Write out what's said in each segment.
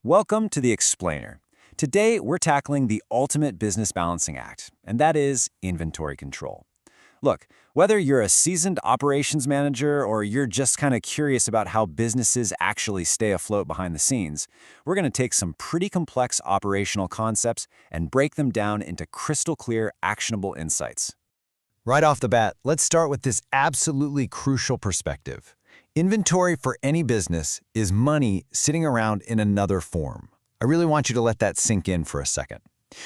Welcome to The Explainer. Today, we're tackling the ultimate business balancing act, and that is inventory control. Look, whether you're a seasoned operations manager or you're just kind of curious about how businesses actually stay afloat behind the scenes, we're going to take some pretty complex operational concepts and break them down into crystal clear, actionable insights. Right off the bat, let's start with this absolutely crucial perspective. Inventory for any business is money sitting around in another form. I really want you to let that sink in for a second.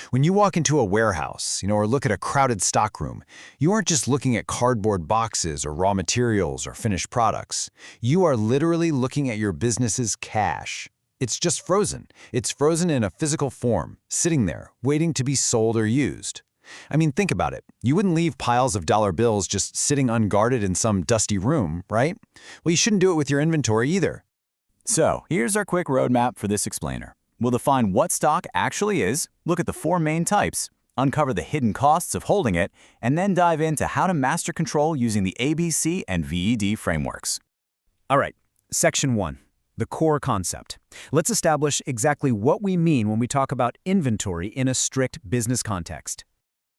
When you walk into a warehouse, or look at a crowded stockroom, you aren't just looking at cardboard boxes or raw materials or finished products. You are literally looking at your business's cash. It's just frozen. It's frozen in a physical form, sitting there, waiting to be sold or used. I mean, think about it. You wouldn't leave piles of dollar bills just sitting unguarded in some dusty room, right? Well, you shouldn't do it with your inventory either. So, here's our quick roadmap for this explainer. We'll define what stock actually is, look at the four main types, uncover the hidden costs of holding it, and then dive into how to master control using the ABC and VED frameworks. All right, Section 1, the core concept. Let's establish exactly what we mean when we talk about inventory in a strict business context.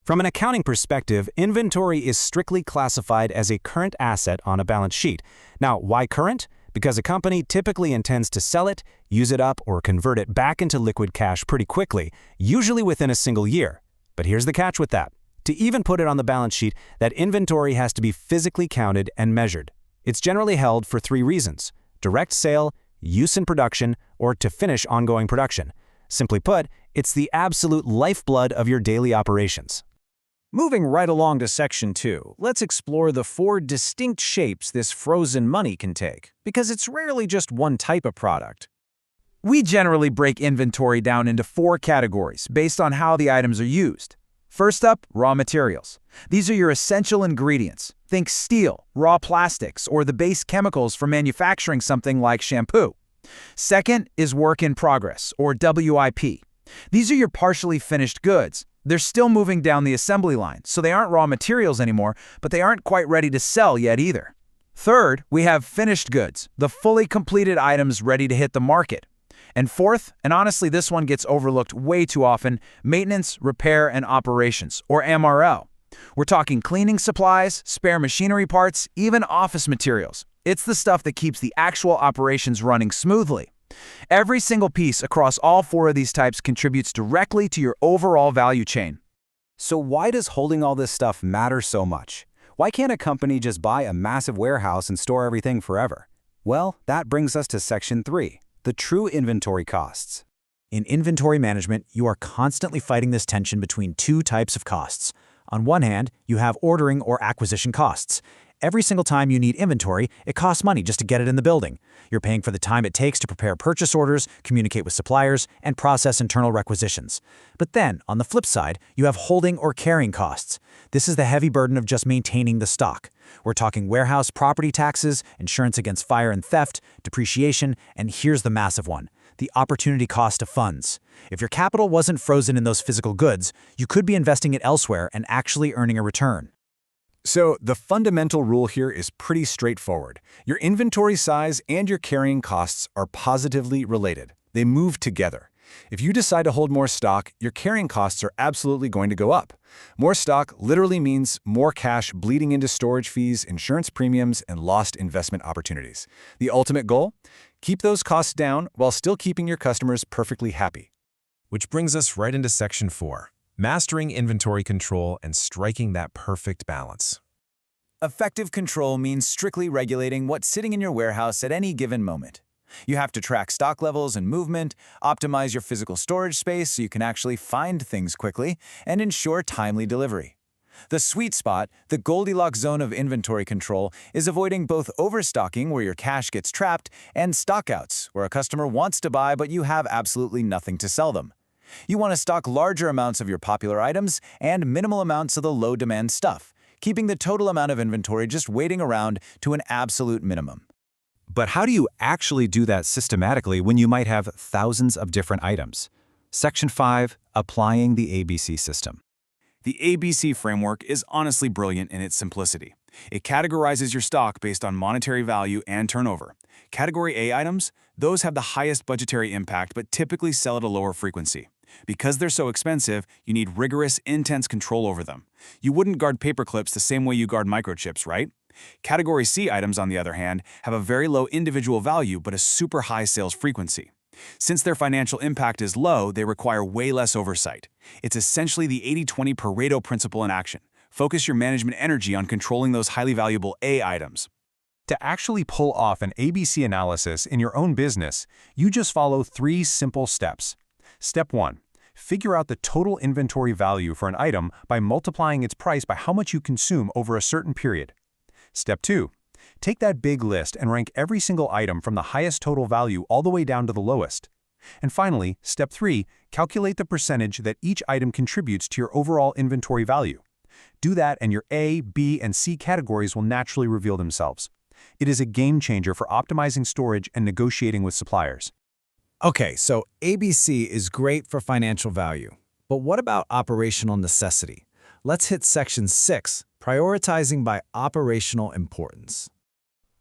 From an accounting perspective, inventory is strictly classified as a current asset on a balance sheet. Now, why current? Because a company typically intends to sell it, use it up, or convert it back into liquid cash pretty quickly, usually within a single year. But here's the catch with that. To even put it on the balance sheet, that inventory has to be physically counted and measured. It's generally held for three reasons: direct sale, use in production, or to finish ongoing production. Simply put, it's the absolute lifeblood of your daily operations. Moving right along to Section 2, let's explore the four distinct shapes this frozen money can take, because it's rarely just one type of product. We generally break inventory down into four categories based on how the items are used. First up, raw materials. These are your essential ingredients. Think steel, raw plastics, or the base chemicals for manufacturing something like shampoo. Second is work in progress, or WIP. These are your partially finished goods. They're still moving down the assembly line, so they aren't raw materials anymore, but they aren't quite ready to sell yet either. Third, we have finished goods, the fully completed items ready to hit the market. And fourth, and honestly this one gets overlooked way too often, maintenance, repair, and operations, or MRO. We're talking cleaning supplies, spare machinery parts, even office materials. It's the stuff that keeps the actual operations running smoothly. Every single piece across all four of these types contributes directly to your overall value chain. So why does holding all this stuff matter so much? Why can't a company just buy a massive warehouse and store everything forever? Well, that brings us to Section 3, the true inventory costs. In inventory management, you are constantly fighting this tension between two types of costs. On one hand, you have ordering or acquisition costs. Every single time you need inventory, it costs money just to get it in the building. You're paying for the time it takes to prepare purchase orders, communicate with suppliers, and process internal requisitions. But then, on the flip side, you have holding or carrying costs. This is the heavy burden of just maintaining the stock. We're talking warehouse property taxes, insurance against fire and theft, depreciation, and here's the massive one: the opportunity cost of funds. If your capital wasn't frozen in those physical goods, you could be investing it elsewhere and actually earning a return. So the fundamental rule here is pretty straightforward. Your inventory size and your carrying costs are positively related. They move together. If you decide to hold more stock, your carrying costs are absolutely going to go up. More stock literally means more cash bleeding into storage fees, insurance premiums, and lost investment opportunities. The ultimate goal? Keep those costs down while still keeping your customers perfectly happy. Which brings us right into Section 4. Mastering inventory control and striking that perfect balance. Effective control means strictly regulating what's sitting in your warehouse at any given moment. You have to track stock levels and movement, optimize your physical storage space so you can actually find things quickly, and ensure timely delivery. The sweet spot, the Goldilocks zone of inventory control, is avoiding both overstocking where your cash gets trapped and stockouts where a customer wants to buy but you have absolutely nothing to sell them. You want to stock larger amounts of your popular items and minimal amounts of the low-demand stuff, keeping the total amount of inventory just waiting around to an absolute minimum. But how do you actually do that systematically when you might have thousands of different items? Section 5, applying the ABC system. The ABC framework is honestly brilliant in its simplicity. It categorizes your stock based on monetary value and turnover. Category A items, Those have the highest budgetary impact but typically sell at a lower frequency. Because they're so expensive, you need rigorous, intense control over them. You wouldn't guard paperclips the same way you guard microchips, right? Category C items, on the other hand, have a very low individual value but a super high sales frequency. Since their financial impact is low, they require way less oversight. It's essentially the 80-20 Pareto principle in action. Focus your management energy on controlling those highly valuable A items. To actually pull off an ABC analysis in your own business, you just follow 3 simple steps. Step 1. Figure out the total inventory value for an item by multiplying its price by how much you consume over a certain period. Step 2. Take that big list and rank every single item from the highest total value all the way down to the lowest. And finally, Step 3. Calculate the percentage that each item contributes to your overall inventory value. Do that and your A, B, and C categories will naturally reveal themselves. It is a game changer for optimizing storage and negotiating with suppliers. Okay, so ABC is great for financial value. But what about operational necessity? Let's hit Section 6, prioritizing by operational importance.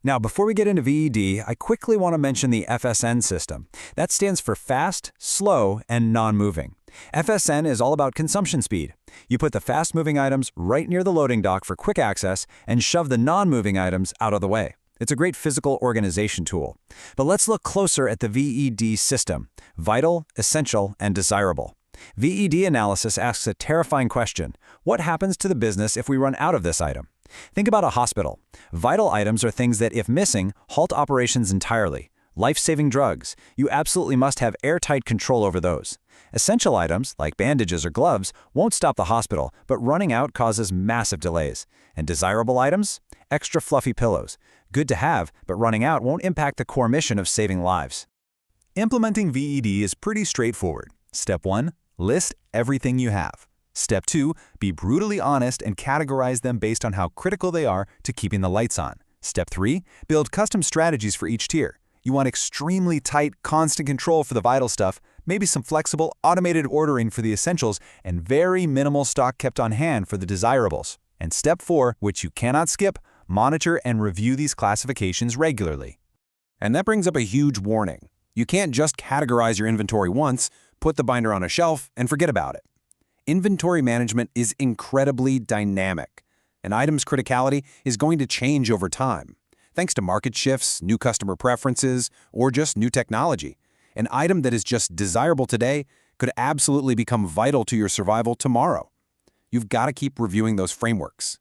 Now, before we get into VED, I quickly want to mention the FSN system. That stands for fast, slow, and non-moving. FSN is all about consumption speed. You put the fast-moving items right near the loading dock for quick access and shove the non-moving items out of the way. It's a great physical organization tool. But let's look closer at the VED system: vital, essential, and desirable. VED analysis asks a terrifying question: what happens to the business if we run out of this item? Think about a hospital. Vital items are things that, if missing, halt operations entirely. Life-saving drugs. You absolutely must have airtight control over those. Essential items, like bandages or gloves, won't stop the hospital, but running out causes massive delays. And desirable items? Extra fluffy pillows. Good to have, but running out won't impact the core mission of saving lives. Implementing VED is pretty straightforward. Step 1. List everything you have. Step 2. Be brutally honest and categorize them based on how critical they are to keeping the lights on. Step 3. Build custom strategies for each tier. You want extremely tight, constant control for the vital stuff, maybe some flexible, automated ordering for the essentials, and very minimal stock kept on hand for the desirables. And Step 4, which you cannot skip, monitor and review these classifications regularly. And that brings up a huge warning. You can't just categorize your inventory once, put the binder on a shelf, and forget about it. Inventory management is incredibly dynamic. An item's criticality is going to change over time. Thanks to market shifts, new customer preferences, or just new technology, an item that is just desirable today could absolutely become vital to your survival tomorrow. You've got to keep reviewing those frameworks.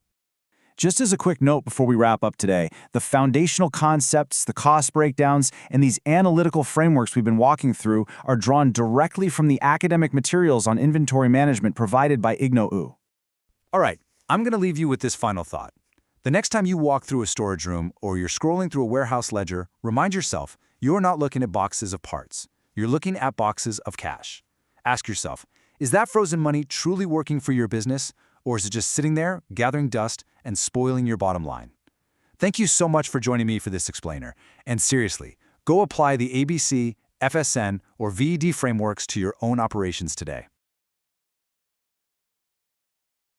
Just as a quick note before we wrap up today, the foundational concepts, the cost breakdowns, and these analytical frameworks we've been walking through are drawn directly from the academic materials on inventory management provided by Igno. All right, I'm going to leave you with this final thought. The next time you walk through a storage room or you're scrolling through a warehouse ledger, remind yourself you're not looking at boxes of parts. You're looking at boxes of cash. Ask yourself, is that frozen money truly working for your business, or is it just sitting there, gathering dust, and spoiling your bottom line? Thank you so much for joining me for this explainer. And seriously, go apply the ABC, FSN, or VED frameworks to your own operations today.